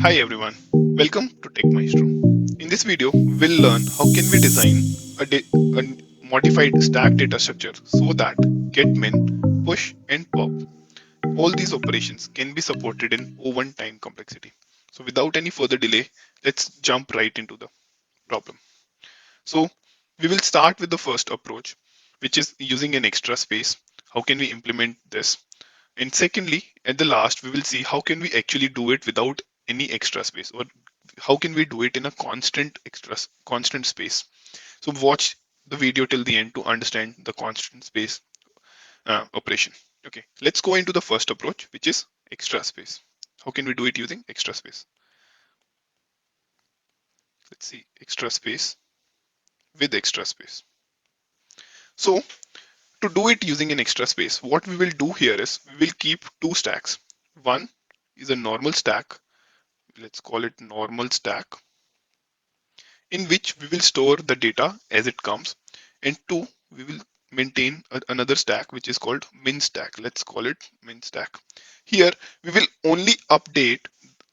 Hi everyone, welcome to TechMaestro. In this video, we'll learn how can we design a modified stack data structure so that getmin, push, and pop, all these operations can be supported in O1 time complexity. So without any further delay, let's jump right into the problem. So we will start with the first approach, which is using an extra space. How can we implement this? And secondly, at the last, we will see how can we actually do it without any extra space, or how can we do it in a constant space. So watch the video till the end to understand the constant space operation. Okay, let's go into the first approach, which is extra space. How can we do it using extra space? Let's see, extra space with extra space. So to do it using an extra space, what we will do here is we will keep two stacks. One is a normal stack. Let's call it normal stack, in which we will store the data as it comes. And two, we will maintain another stack which is called min stack. Let's call it min stack. Here we will only update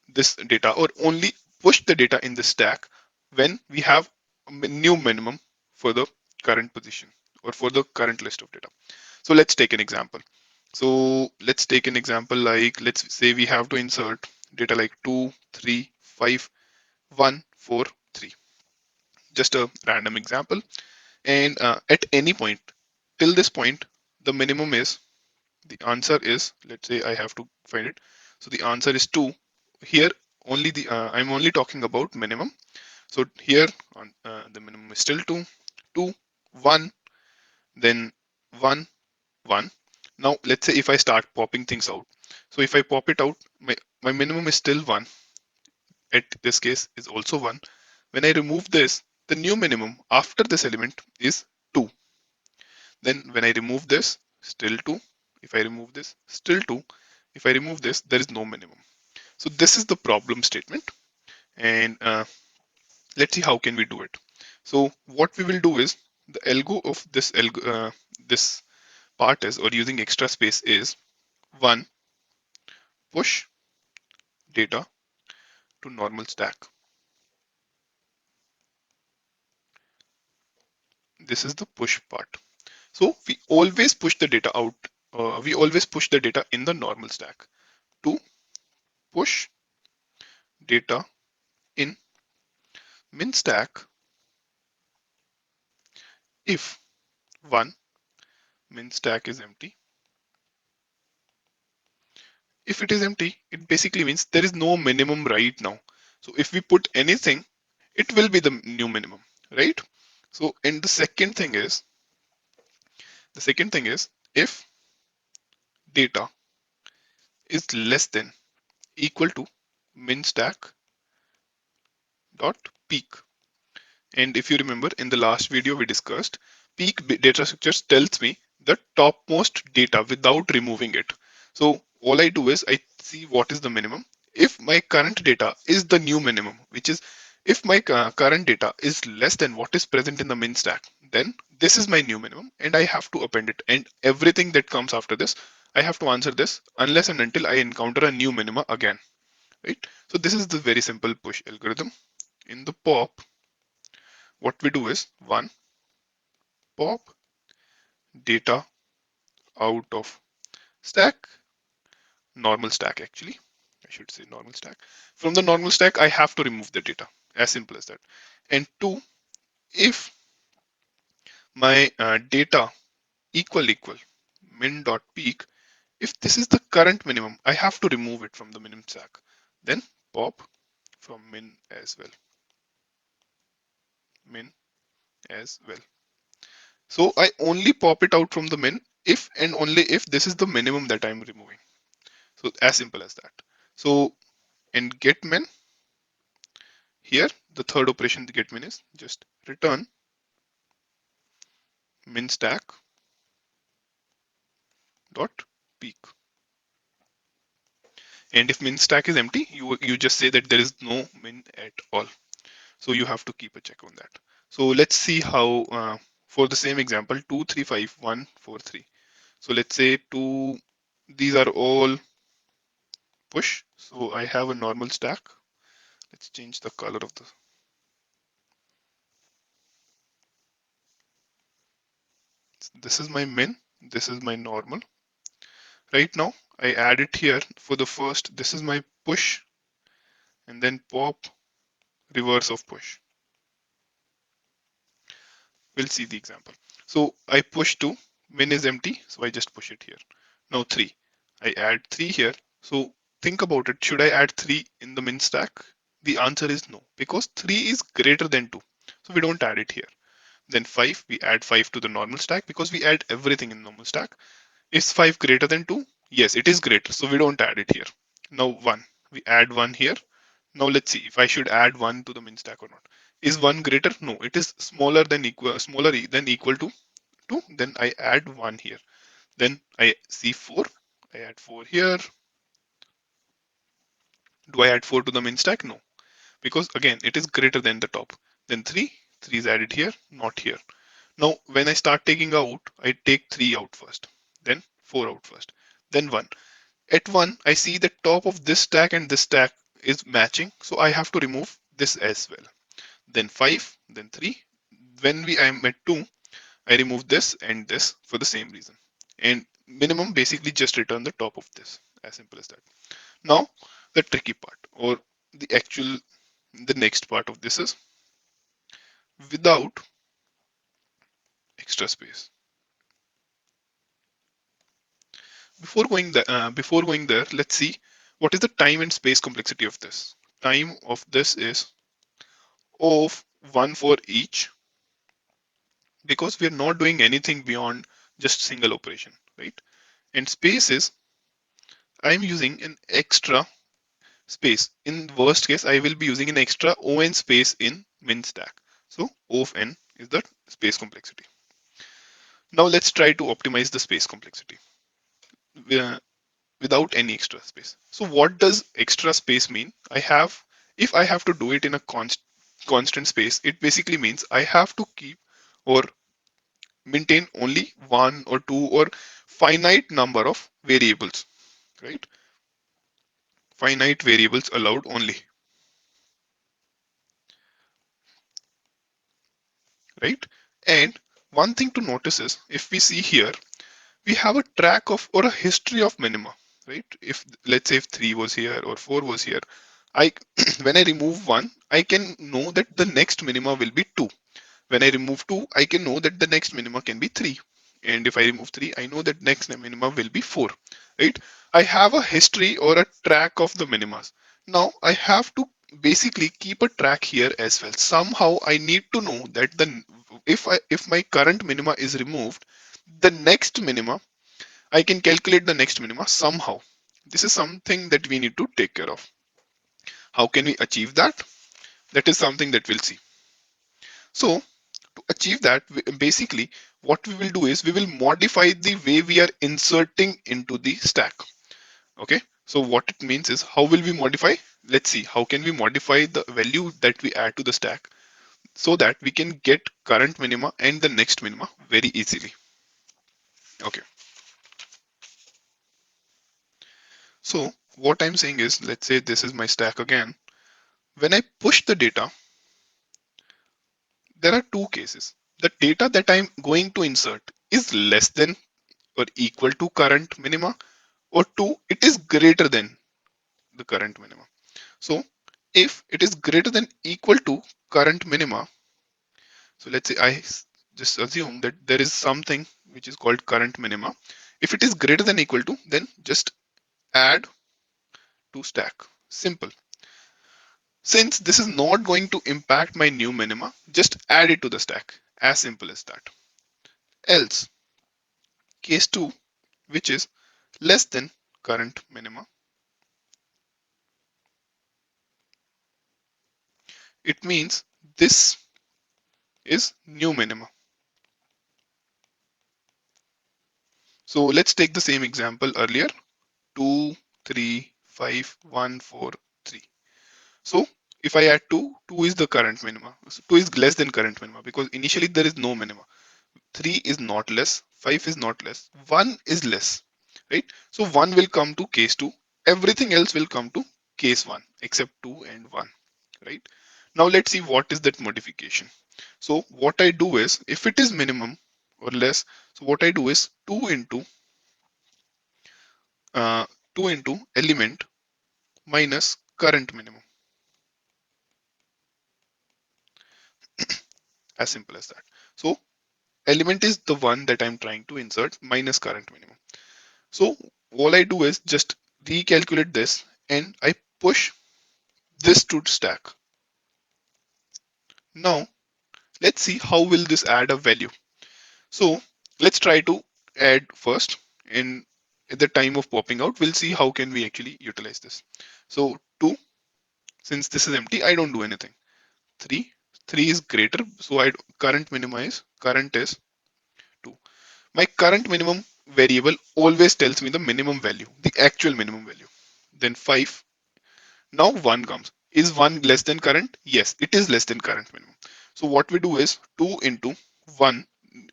this data or only push the data in the stack when we have a new minimum for the current position or for the current list of data. So let's take an example. So let's take an example like, let's say we have to insert data like 2, 3, 5, 1, 4, 3. Just a random example. And at any point, till this point, the minimum is, the answer is, let's say I have to find it. So the answer is 2. Here, only I'm only talking about minimum. So here, the minimum is still 2, 2, 1, then 1, 1. Now, let's say if I start popping things out. So if I pop it out, my minimum is still 1. At this case is also 1. When I remove this, the new minimum after this element is 2. Then when I remove this, still 2. If I remove this, still 2. If I remove this, there is no minimum. So this is the problem statement. And let's see how can we do it. So what we will do is, the algo of this part is, or using extra space is, one, push data to normal stack. This is the push part. So we always push the data out. We always push the data in the normal stack. To push data in min stack if one, min stack is empty. If it is empty, it basically means there is no minimum right now. So if we put anything, it will be the new minimum, right? So, and the second thing is if data is less than equal to min stack dot peak. And if you remember in the last video we discussed, peak data structures tells me the topmost data without removing it. So all I do is I see what is the minimum. If my current data is the new minimum, which is if my current data is less than what is present in the min stack, then this is my new minimum and I have to append it. And everything that comes after this, I have to answer this unless and until I encounter a new minima again, right? So this is the very simple push algorithm. In the pop, what we do is one, pop data out of stack, normal stack actually, I should say normal stack. From the normal stack, I have to remove the data, as simple as that. And two, if my data equal min dot peak, if this is the current minimum, I have to remove it from the minimum stack. Then pop from min as well, min as well. So I only pop it out from the min if and only if this is the minimum that I'm removing. So as simple as that. So in getmin, here the third operation the getmin is just return min stack dot peak. And if min stack is empty, you just say that there is no min at all. So you have to keep a check on that. So let's see how for the same example 2, 3, 5, 1, 4, 3. So let's say these are all push. So I have a normal stack. Let's change the color of the. This is my min. This is my normal. Right now, I add it here for the first. This is my push and then pop, reverse of push. We'll see the example. So I push 2, min is empty, so I just push it here. Now 3, I add 3 here. So think about it, should I add 3 in the min stack? The answer is no, because 3 is greater than 2. So we don't add it here. Then 5, we add 5 to the normal stack because we add everything in normal stack. Is 5 greater than 2? Yes, it is greater, so we don't add it here. Now 1, we add 1 here. Now let's see if I should add 1 to the min stack or not. Is 1 greater? No, it is smaller than equal to 2. Then I add 1 here. Then I see 4. I add 4 here. Do I add 4 to the min stack? No, because again it is greater than the top. Then 3 is added here, not here. Now when I start taking out, I take 3 out first, then 4 out first, then 1. At 1, I see the top of this stack and this stack is matching, so I have to remove this as well. Then 5, then 3. When I am at 2, I remove this and this for the same reason. And minimum basically just return the top of this. As simple as that. Now, the tricky part or the next part of this is without extra space. Before going there, let's see what is the time and space complexity of this. Time of this is of 1 for each, because we are not doing anything beyond just single operation, right? And space is I'm using an extra space. In worst case, I will be using an extra on space in min stack. So O of n is the space complexity. Now let's try to optimize the space complexity uh, without any extra space. So what does extra space mean? If I have to do it in a constant space, it basically means I have to keep or maintain only one or two or finite number of variables, right? Finite variables allowed only, right? And one thing to notice is if we see here, we have a track of or a history of minima, right? If let's say if 3 was here or 4 was here, I when I remove 1, I can know that the next minima will be 2. When I remove 2, I can know that the next minima can be 3. And if I remove 3, I know that next minima will be 4, right? I have a history or a track of the minimas. Now I have to basically keep a track here as well. Somehow I need to know that if my current minima is removed, the next minima, I can calculate the next minima somehow. This is something that we need to take care of. How can we achieve that? That is something that we'll see. So to achieve that, basically what we will do is we will modify the way we are inserting into the stack. Okay, so what it means is how will we modify? Let's see how can we modify the value that we add to the stack so that we can get current minima and the next minima very easily. Okay, so what I'm saying is, let's say this is my stack again. When I push the data, there are two cases. The data that I'm going to insert is less than or equal to current minima, or two, it is greater than the current minima. So if it is greater than equal to current minima, so let's say just assume that there is something which is called current minima. If it is greater than equal to, then just add to stack. Simple. Since this is not going to impact my new minima, just add it to the stack. As simple as that. Else, case 2, which is less than current minima, it means this is new minima. So let's take the same example earlier. 2, 3, 5, 1, 4, 3. So if I add 2, 2 is the current minima. So 2 is less than current minima because initially there is no minima. 3 is not less, 5 is not less, 1 is less, right? So 1 will come to case 2. Everything else will come to case 1 except 2 and 1. right? Now let's see what is that modification. So what I do is, if it is minimum or less, so what I do is uh, 2 into element minus current minimum, as simple as that. So element is the one that I'm trying to insert minus current minimum. So all I do is just recalculate this and I push this to stack. Now let's see how will this add a value. So let's try to add first, and at the time of popping out we'll see how can we actually utilize this. So 2, since this is empty, I don't do anything. 3, 3 is greater, so I current minimize, current is 2. My current minimum variable always tells me the minimum value, the actual minimum value. Then 5. Now 1 comes. Is 1 less than current? Yes, it is less than current minimum. So what we do is 2 into 1.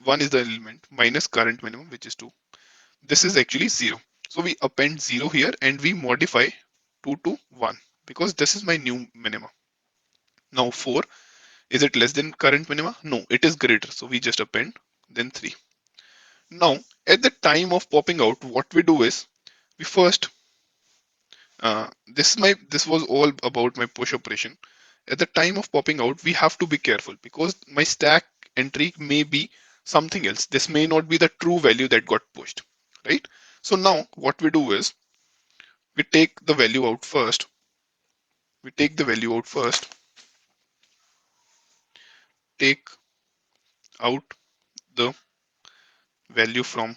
1 is the element minus current minimum, which is 2. This is actually 0. So we append 0 here and we modify 2 to 1 because this is my new minima. Now 4. Is it less than current minima? No, it is greater. So we just append then 3. Now at the time of popping out, what we do is we first this was all about my push operation. At the time of popping out, we have to be careful because my stack entry may be something else. This may not be the true value that got pushed, right? So now what we do is we take the value out first. We take the value out first, take out the value from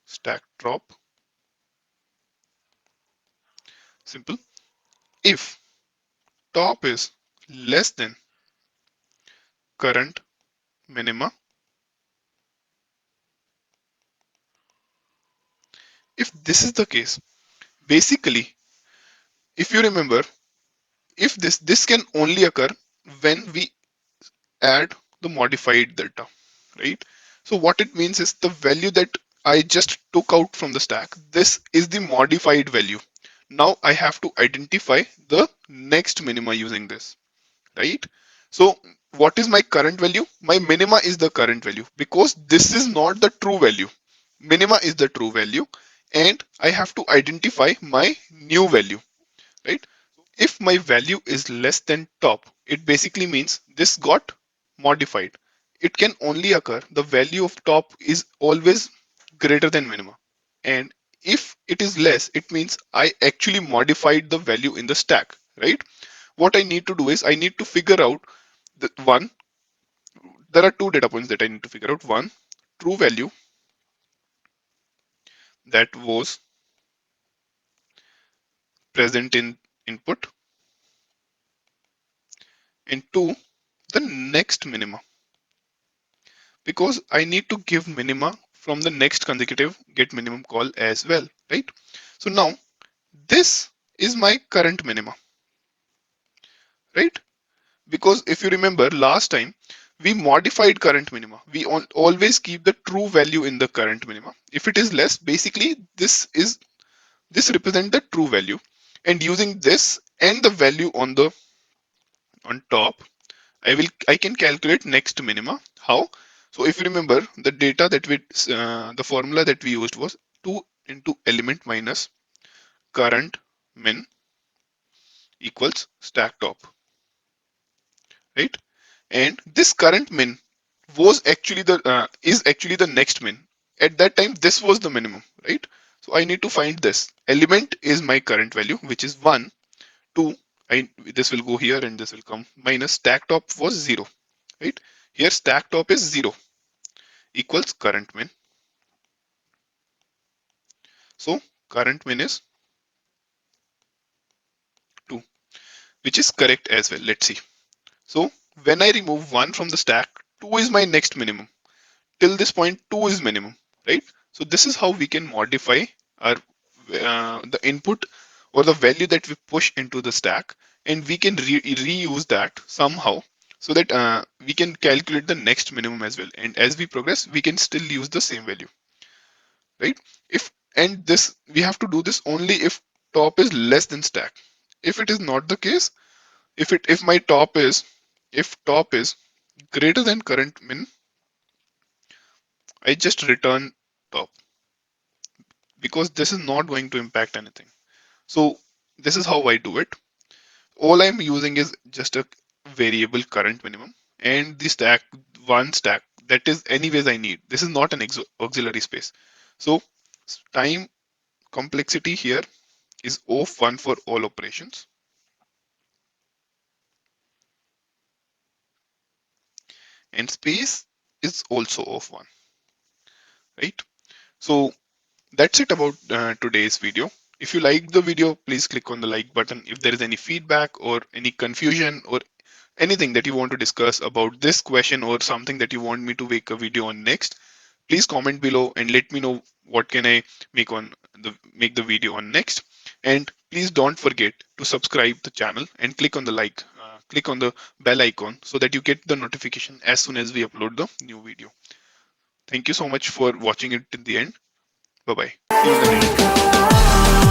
stack drop. Simple. If top is less than current minima, if this is the case, basically, if you remember, if this can only occur when we add the modified delta, right? So what it means is the value that I just took out from the stack, this is the modified value. Now I have to identify the next minima using this, right? So what is my current value? My minima is the current value because this is not the true value. Minima is the true value and I have to identify my new value, right? If my value is less than top, it basically means this got modified. It can only occur, the value of top is always greater than minima. And if it is less, it means I actually modified the value in the stack, right? What I need to do is I need to figure out the one, there are two data points that I need to figure out. One, true value that was present in input, and two, the next minima, because I need to give minima from the next consecutive get minimum call as well, right? So now this is my current minima, right? Because if you remember last time we modified current minima, we always keep the true value in the current minima. If it is less, basically this represent the true value, and using this and the value on top, I can calculate next minima. How? So if you remember the data that the formula that we used was 2 into element minus current min equals stack top, right? And this current min was actually the is actually the next min. At that time, this was the minimum, right? So I need to find this element is my current value, which is 1, 2. This will go here and this will come minus stack top was 0, right? Here stack top is 0 equals current min. So current min is 2, which is correct as well. Let's see. So when I remove 1 from the stack, 2 is my next minimum. Till this point, 2 is minimum, right? So this is how we can modify our the input or the value that we push into the stack, and we can reuse that somehow so that we can calculate the next minimum as well. And as we progress, we can still use the same value, right? If and this we have to do this only if top is less than stack. If it is not the case, if my top is, if top is greater than current min, I just return top, because this is not going to impact anything. So this is how I do it. All I'm using is just a variable current minimum and the stack, one stack that is anyways I need. This is not an auxiliary space. So time complexity here is of 1 for all operations, and space is also of 1, right? So that's it about today's video. If you liked the video, please click on the like button. If there is any feedback or any confusion or anything that you want to discuss about this question or something that you want me to make a video on next, please comment below and let me know what can I make the video on next. And please don't forget to subscribe the channel and click on the bell icon so that you get the notification as soon as we upload the new video. Thank you so much for watching it till the end. Bye bye. See you in the next video.